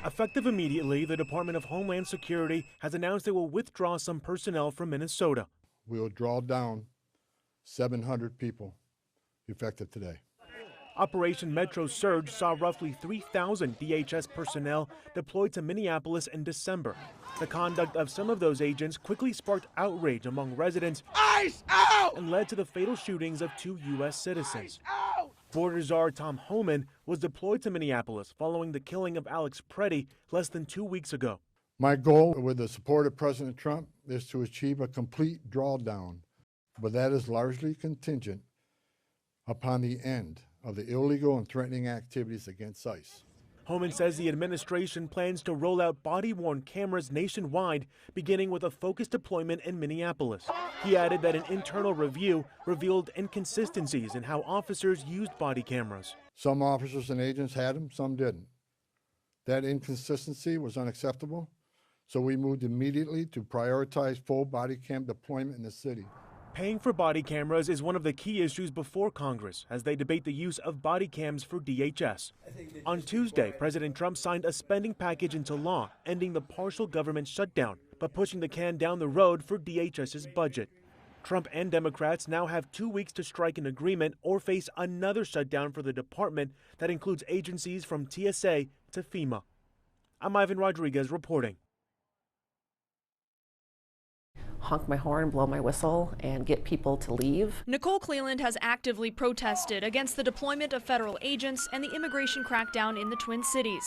Effective immediately, the Department of Homeland Security has announced it will withdraw some personnel from Minnesota. We will draw down 700 people effective today. Operation Metro Surge saw roughly 3,000 DHS personnel deployed to Minneapolis in December. The conduct of some of those agents quickly sparked outrage among residents and led to the fatal shootings of 2 U.S. citizens. Border Czar Tom Homan was deployed to Minneapolis following the killing of Alex Preddy less than 2 weeks ago. My goal with the support of President Trump is to achieve a complete drawdown, but that is largely contingent upon the end of the illegal and threatening activities against ICE. Homan says the administration plans to roll out body-worn cameras nationwide, beginning with a focused deployment in Minneapolis. He added that an internal review revealed inconsistencies in how officers used body cameras. Some officers and agents had them, some didn't. That inconsistency was unacceptable, so we moved immediately to prioritize full body cam deployment in the city. Paying for body cameras is one of the key issues before Congress as they debate the use of body cams for DHS. On Tuesday, President Trump signed a spending package into law, ending the partial government shutdown, but pushing the can down the road for DHS's budget. Trump and Democrats now have 2 weeks to strike an agreement or face another shutdown for the department that includes agencies from TSA to FEMA. I'm Ivan Rodriguez reporting. Honk my horn, blow my whistle, and get people to leave. Nicole Cleland has actively protested against the deployment of federal agents and the immigration crackdown in the Twin Cities.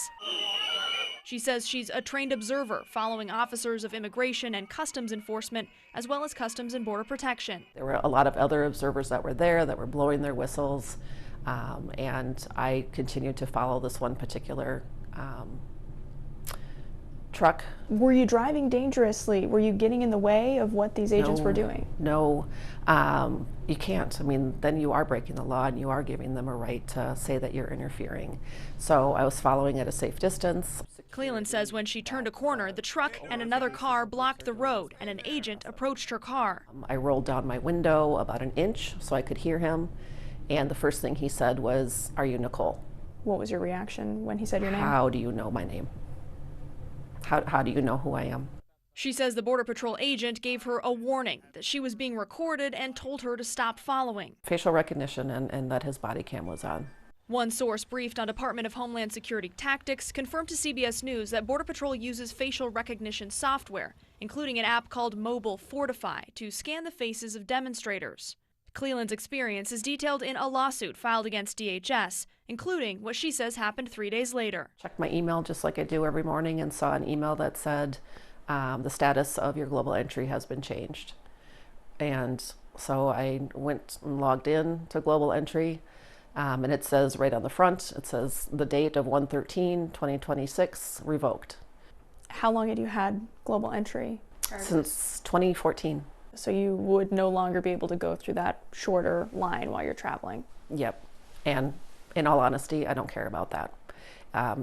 She says she's a trained observer following officers of immigration and customs enforcement, as well as Customs and Border Protection. There were a lot of other observers that were there that were blowing their whistles, and I continued to follow this one particular truck. Were you driving dangerously? Were you getting in the way of what these agents were doing? No, you can't. I mean, then you are breaking the law and you are giving them a right to say that you're interfering. So I was following at a safe distance. Cleland says when she turned a corner, the truck and another car blocked the road and an agent approached her car. I rolled down my window about an inch so I could hear him, and the first thing he said was, "Are you Nicole?" What was your reaction when he said your name? How do you know my name? How do you know who I am? She says the Border Patrol agent gave her a warning that she was being recorded and told her to stop following. Facial recognition and that his body cam was on. One source briefed on Department of Homeland Security tactics confirmed to CBS News that Border Patrol uses facial recognition software, including an app called Mobile Fortify, to scan the faces of demonstrators. Cleland's experience is detailed in a lawsuit filed against DHS, including what she says happened 3 days later. Checked my email just like I do every morning and saw an email that said the status of your global entry has been changed. And so I went and logged in to global entry, and it says right on the front, it says the date of 1/13/2026 revoked. How long had you had global entry? Since 2014. So you would no longer be able to go through that shorter line while you're traveling? Yep. And in all honesty, I don't care about that.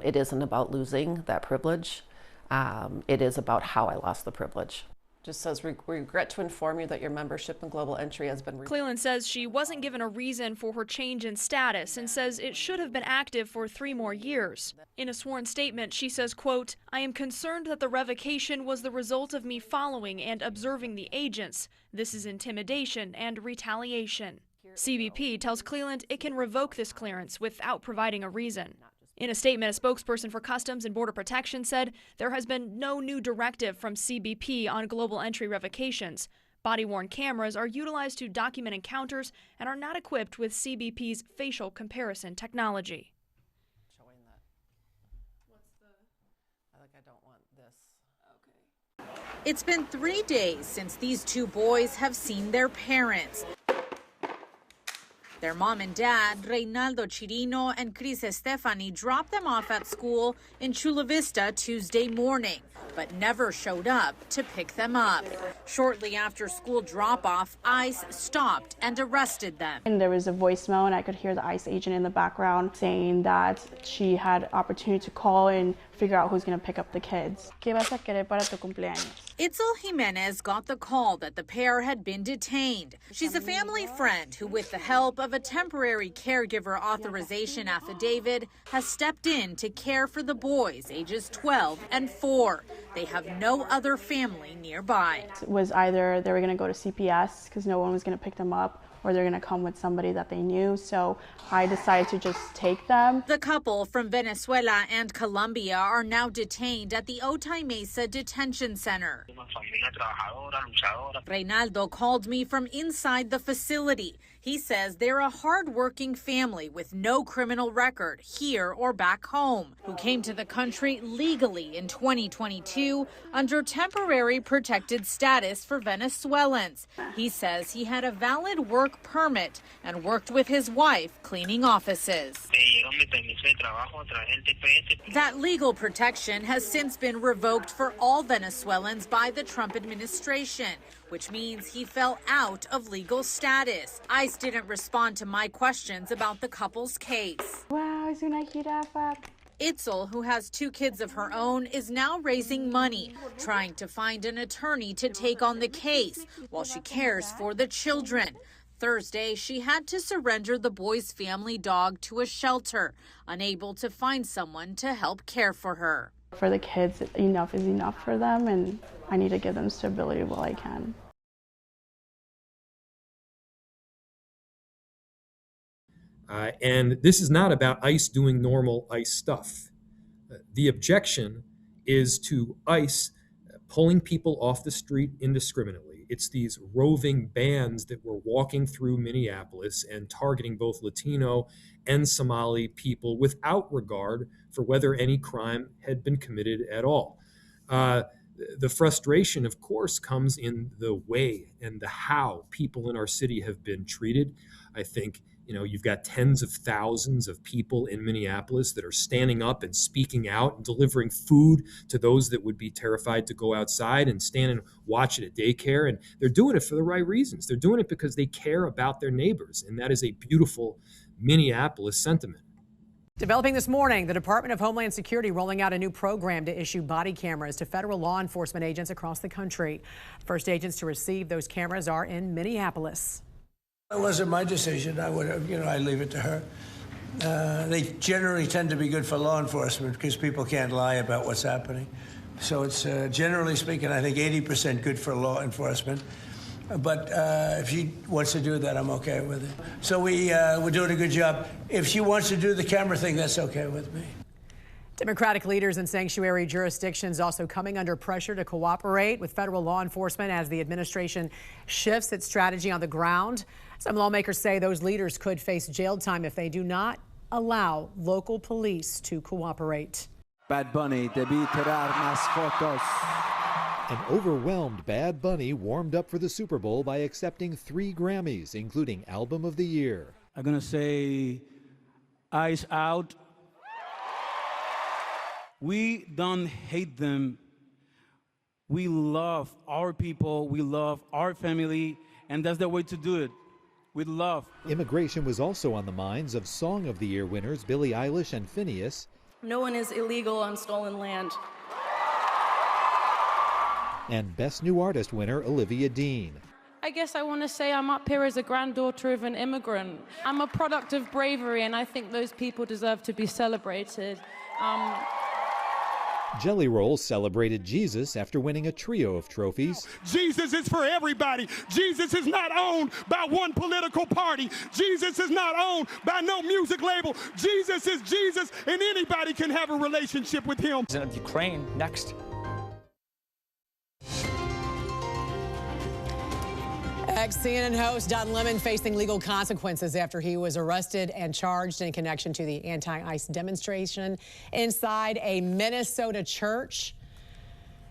It isn't about losing that privilege. It is about how I lost the privilege. Just says, we regret to inform you that your membership in global entry has been... Cleland says she wasn't given a reason for her change in status and says it should have been active for 3 more years. In a sworn statement, she says, quote, "I am concerned that the revocation was the result of me following and observing the agents. This is intimidation and retaliation." CBP tells Cleland it can revoke this clearance without providing a reason. In a statement, a spokesperson for Customs and Border Protection said there has been no new directive from CBP on global entry revocations. Body-worn cameras are utilized to document encounters and are not equipped with CBP's facial comparison technology. Showing that. I don't want this. Okay. It's been 3 days since these 2 boys have seen their parents. Their mom and dad, Reynaldo Chirino and Cris Estefani, dropped them off at school in Chula Vista Tuesday morning, but never showed up to pick them up. Shortly after school drop-off, ICE stopped and arrested them. And there was a voicemail, and I could hear the ICE agent in the background saying that she had opportunity to call and figure out who's going to pick up the kids. ¿Qué vas a querer para tu cumpleaños? Itzel Jimenez got the call that the pair had been detained. She's a family friend who, with the help of a temporary caregiver authorization affidavit, has stepped in to care for the boys ages 12 and 4. They have no other family nearby. It was either they were going to go to CPS because no one was going to pick them up, or they're going to come with somebody that they knew. So I decided to just take them. The couple from Venezuela and Colombia are now detained at the Otay Mesa Detention Center. Reynaldo called me from inside the facility. He says they're a hard-working family with no criminal record here or back home, who came to the country legally in 2022 under temporary protected status for Venezuelans. He says he had a valid work permit and worked with his wife cleaning offices. That legal protection has since been revoked for all Venezuelans by the Trump administration, which means he fell out of legal status. ICE didn't respond to my questions about the couple's case. Wow, Itzel, who has 2 kids of her own, is now raising money, trying to find an attorney to take on the case while she cares for the children. Thursday, she had to surrender the boys' family dog to a shelter, unable to find someone to help care for her. For the kids, enough is enough for them, and I need to give them stability while I can. And this is not about ICE doing normal ICE stuff. The objection is to ICE pulling people off the street indiscriminately. It's these roving bands that were walking through Minneapolis and targeting both Latino and Somali people without regard for whether any crime had been committed at all. The frustration, of course, comes in the way and the how people in our city have been treated. I think you've got tens of thousands of people in Minneapolis that are standing up and speaking out and delivering food to those that would be terrified to go outside and stand and watch it at daycare. And they're doing it for the right reasons. They're doing it because they care about their neighbors. And that is a beautiful Minneapolis sentiment. Developing this morning, the Department of Homeland Security rolling out a new program to issue body cameras to federal law enforcement agents across the country. First agents to receive those cameras are in Minneapolis. It wasn't my decision. I would have, I leave it to her. They generally tend to be good for law enforcement because people can't lie about what's happening. So it's generally speaking, I think 80% good for law enforcement. But if she wants to do that, I'm okay with it. So we're doing a good job. If she wants to do the camera thing, that's okay with me. Democratic leaders in sanctuary jurisdictions also coming under pressure to cooperate with federal law enforcement as the administration shifts its strategy on the ground. Some lawmakers say those leaders could face jail time if they do not allow local police to cooperate. Bad Bunny, debí tirar más fotos. An overwhelmed Bad Bunny warmed up for the Super Bowl by accepting 3 Grammys, including Album of the Year. I'm gonna say, eyes out. We don't hate them. We love our people, we love our family, and that's the way to do it, with love. Immigration was also on the minds of Song of the Year winners Billie Eilish and Phineas. No one is illegal on stolen land. And Best New Artist winner Olivia Dean. I guess I want to say I'm up here as a granddaughter of an immigrant. I'm a product of bravery, and I think those people deserve to be celebrated. Jelly Roll celebrated Jesus after winning a trio of trophies. Jesus is for everybody. Jesus is not owned by one political party. Jesus is not owned by no music label. Jesus is Jesus, and anybody can have a relationship with him. President of Ukraine next. Ex-CNN host Don Lemon facing legal consequences after he was arrested and charged in connection to the anti-ICE demonstration inside a Minnesota church.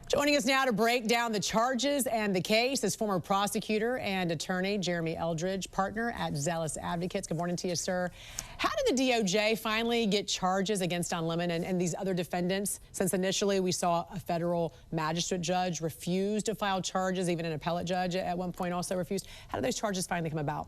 Joining us now to break down the charges and the case is former prosecutor and attorney Jeremy Eldridge, partner at Zealous Advocates. Good morning to you, sir. How did the DOJ finally get charges against Don Lemon and these other defendants, since initially we saw a federal magistrate judge refuse to file charges, even an appellate judge at one point also refused? How did those charges finally come about?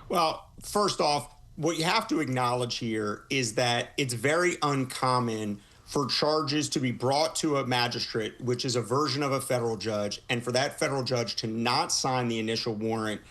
Well, first off, what you have to acknowledge here is that it's very uncommon for charges to be brought to a magistrate, which is a version of a federal judge, and for that federal judge to not sign the initial warrant.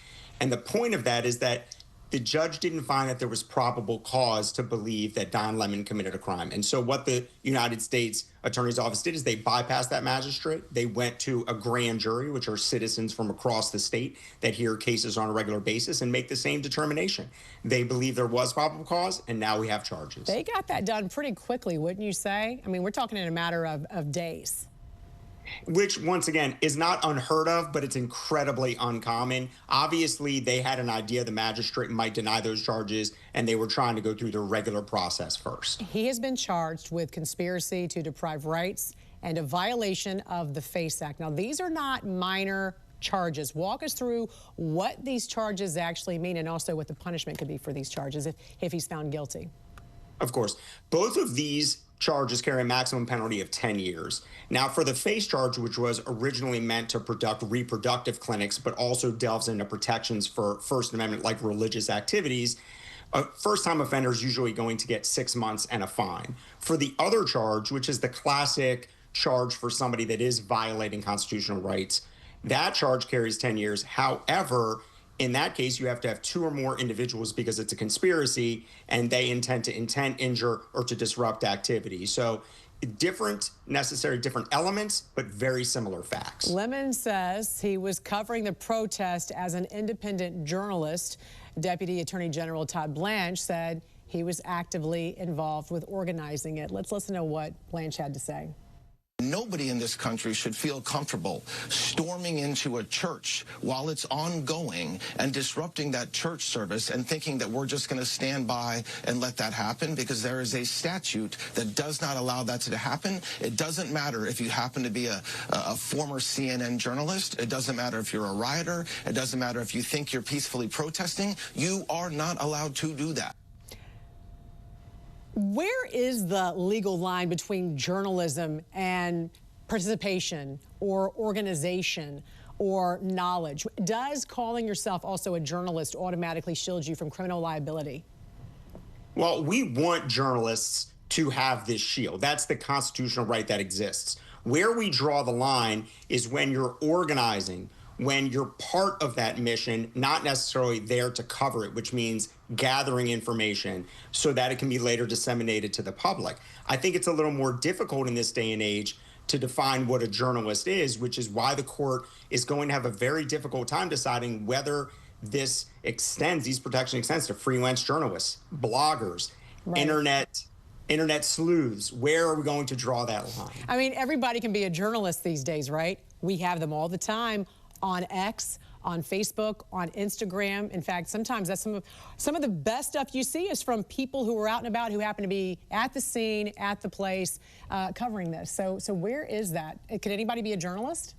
And the point of that is that the judge didn't find that there was probable cause to believe that Don Lemon committed a crime. And so what the United States Attorney's Office did is they bypassed that magistrate. They went to a grand jury, which are citizens from across the state that hear cases on a regular basis and make the same determination. They believe there was probable cause, and now we have charges. They got that done pretty quickly, wouldn't you say? I mean, we're talking in a matter of days. Which, once again, is not unheard of, but it's incredibly uncommon. Obviously, they had an idea the magistrate might deny those charges, and they were trying to go through the regular process first. He has been charged with conspiracy to deprive rights and a violation of the FACE Act. Now, these are not minor charges. Walk us through what these charges actually mean and also what the punishment could be for these charges if he's found guilty. Of course. Both of these charges carry a maximum penalty of 10 years. Now, for the FACE charge, which was originally meant to conduct reproductive clinics, but also delves into protections for First Amendment like religious activities, first-time offenders usually going to get 6 months and a fine. For the other charge, which is the classic charge for somebody that is violating constitutional rights, that charge carries 10 years. However, in that case, you have to have 2 or more individuals because it's a conspiracy and they intend to injure, or to disrupt activity. So different elements, but very similar facts. Lemon says he was covering the protest as an independent journalist. Deputy Attorney General Todd Blanche said he was actively involved with organizing it. Let's listen to what Blanche had to say. Nobody in this country should feel comfortable storming into a church while it's ongoing and disrupting that church service and thinking that we're just going to stand by and let that happen, because there is a statute that does not allow that to happen. It doesn't matter if you happen to be a former CNN journalist. It doesn't matter if you're a rioter. It doesn't matter if you think you're peacefully protesting. You are not allowed to do that. Where is the legal line between journalism and participation or organization or knowledge? Does calling yourself also a journalist automatically shield you from criminal liability? Well, we want journalists to have this shield. That's the constitutional right that exists. Where we draw the line is when you're organizing, when you're part of that mission, not necessarily there to cover it, which means gathering information so that it can be later disseminated to the public. I think it's a little more difficult in this day and age to define what a journalist is, which is why the court is going to have a very difficult time deciding whether these protection extends to freelance journalists, bloggers, right, internet sleuths. Where are we going to draw that line? I mean, everybody can be a journalist these days, right? We have them all the time on X, on Facebook, on Instagram. In fact, sometimes that's some of the best stuff you see is from people who are out and about, who happen to be at the scene, at the place, covering this. So where is that? Could anybody be a journalist?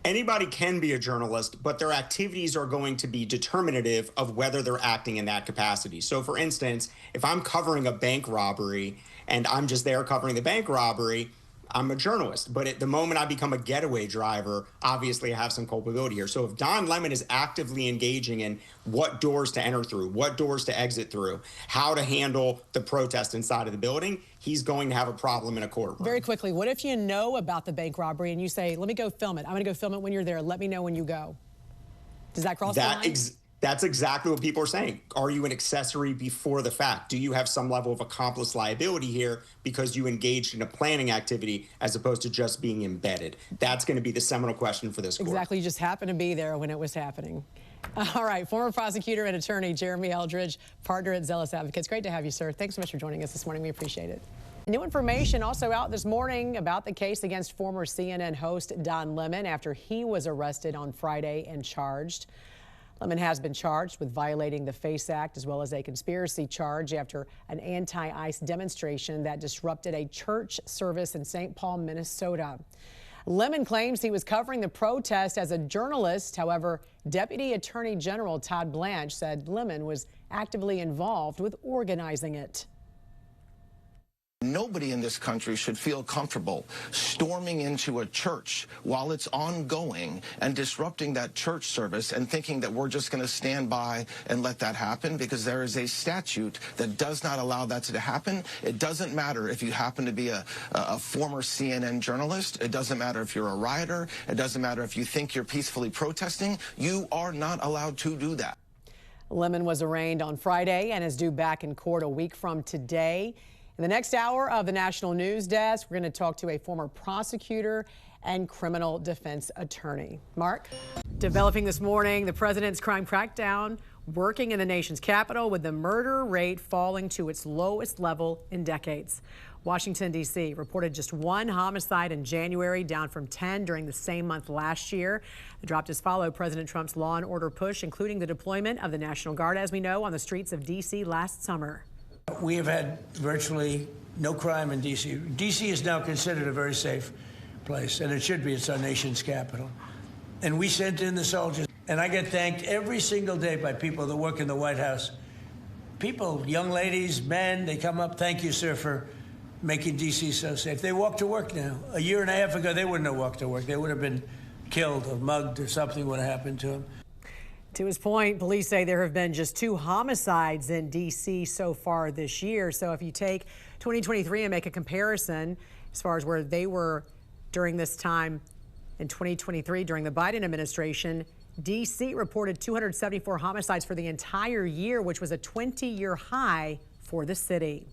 Anybody can be a journalist, but their activities are going to be determinative of whether they're acting in that capacity. So, for instance, if I'm covering a bank robbery and I'm just there covering the bank robbery, I'm a journalist. But at the moment I become a getaway driver, obviously I have some culpability here. So if Don Lemon is actively engaging in what doors to enter through, what doors to exit through, how to handle the protest inside of the building, he's going to have a problem in a courtroom. Very quickly, what if you know about the bank robbery and you say, let me go film it. I'm going to go film it when you're there. Let me know when you go. Does that cross the line? That's exactly what people are saying. Are you an accessory before the fact? Do you have some level of accomplice liability here because you engaged in a planning activity as opposed to just being embedded? That's going to be the seminal question for this court. Exactly. You just happened to be there when it was happening. All right. Former prosecutor and attorney Jeremy Eldridge, partner at Zealous Advocates. Great to have you, sir. Thanks so much for joining us this morning. We appreciate it. New information also out this morning about the case against former CNN host Don Lemon after he was arrested on Friday and charged. Lemon has been charged with violating the FACE Act as well as a conspiracy charge after an anti-ICE demonstration that disrupted a church service in St. Paul, Minnesota. Lemon claims he was covering the protest as a journalist. However, Deputy Attorney General Todd Blanche said Lemon was actively involved with organizing it. Nobody in this country should feel comfortable storming into a church while it's ongoing and disrupting that church service and thinking that we're just going to stand by and let that happen, because there is a statute that does not allow that to happen. It doesn't matter if you happen to be a former CNN journalist. It doesn't matter if you're a rioter. It doesn't matter if you think you're peacefully protesting. You are not allowed to do that. Lemon was arraigned on Friday and is due back in court a week from today. In the next hour of the National News Desk, we're going to talk to a former prosecutor and criminal defense attorney. Mark? Developing this morning, the president's crime crackdown working in the nation's capital, with the murder rate falling to its lowest level in decades. Washington, D.C. reported just 1 homicide in January, down from 10 during the same month last year. The drop has followed President Trump's law and order push, including the deployment of the National Guard, as we know, on the streets of D.C. last summer. We have had virtually no crime in D.C. D.C. is now considered a very safe place, and it should be. It's our nation's capital. And we sent in the soldiers, and I get thanked every single day by people that work in the White House. People, young ladies, men, they come up, thank you, sir, for making D.C. so safe. They walk to work now. A year and a half ago, they wouldn't have walked to work. They would have been killed or mugged, or something would have happened to them. To his point, police say there have been just 2 homicides in D.C. so far this year. So if you take 2023 and make a comparison as far as where they were during this time in 2023, during the Biden administration, D.C. reported 274 homicides for the entire year, which was a 20-year high for the city.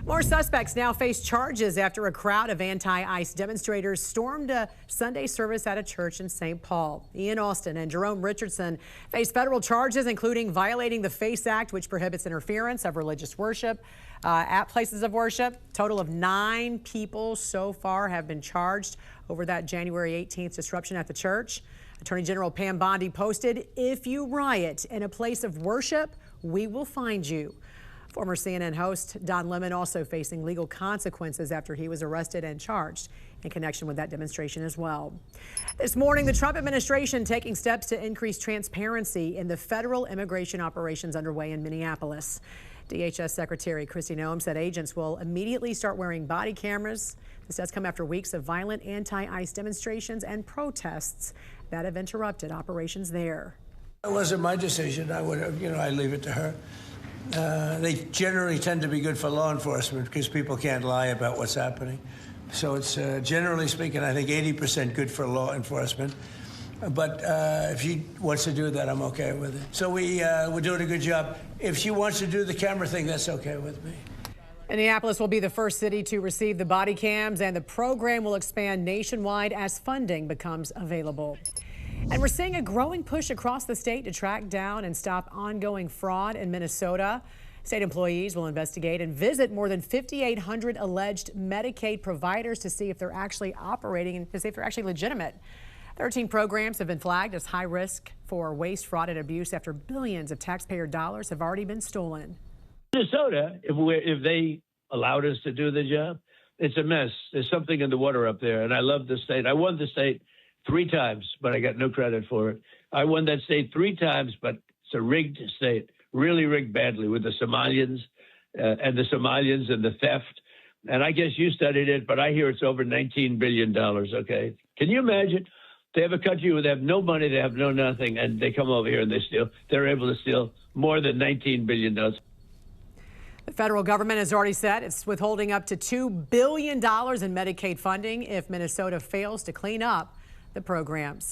More suspects now face charges after a crowd of anti-ICE demonstrators stormed a Sunday service at a church in St. Paul. Ian Austin and Jerome Richardson face federal charges, including violating the FACE Act, which prohibits interference of religious worship at places of worship. Total of 9 people so far have been charged over that January 18th disruption at the church. Attorney General Pam Bondi posted, "If you riot in a place of worship, we will find you." Former CNN host Don Lemon also facing legal consequences after he was arrested and charged in connection with that demonstration as well. This morning, the Trump administration taking steps to increase transparency in the federal immigration operations underway in Minneapolis. DHS Secretary Kristi Noem said agents will immediately start wearing body cameras. This does come after weeks of violent anti-ICE demonstrations and protests that have interrupted operations there. It wasn't my decision. I would have, I leave it to her. They generally tend to be good for law enforcement because people can't lie about what's happening. So it's, generally speaking, I think 80% good for law enforcement. But if she wants to do that, I'm okay with it. So we're doing a good job. If she wants to do the camera thing, that's okay with me. Minneapolis will be the first city to receive the body cams, and the program will expand nationwide as funding becomes available. And we're seeing a growing push across the state to track down and stop ongoing fraud in Minnesota. State employees will investigate and visit more than 5,800 alleged Medicaid providers to see if they're actually operating and to see if they're actually legitimate. 13 programs have been flagged as high risk for waste, fraud, and abuse after billions of taxpayer dollars have already been stolen. Minnesota, if they allowed us to do the job, it's a mess. There's something in the water up there, and I love the state. I won the state 3 times, but I got no credit for it. I won that state 3 times, but it's a rigged state, really rigged badly with the Somalians and the theft. And I guess you studied it, but I hear it's over $19 billion, okay? Can you imagine? They have a country where they have no money, they have no nothing, and they come over here and they steal. They're able to steal more than $19 billion. The federal government has already said it's withholding up to $2 billion in Medicaid funding if Minnesota fails to clean up the programs.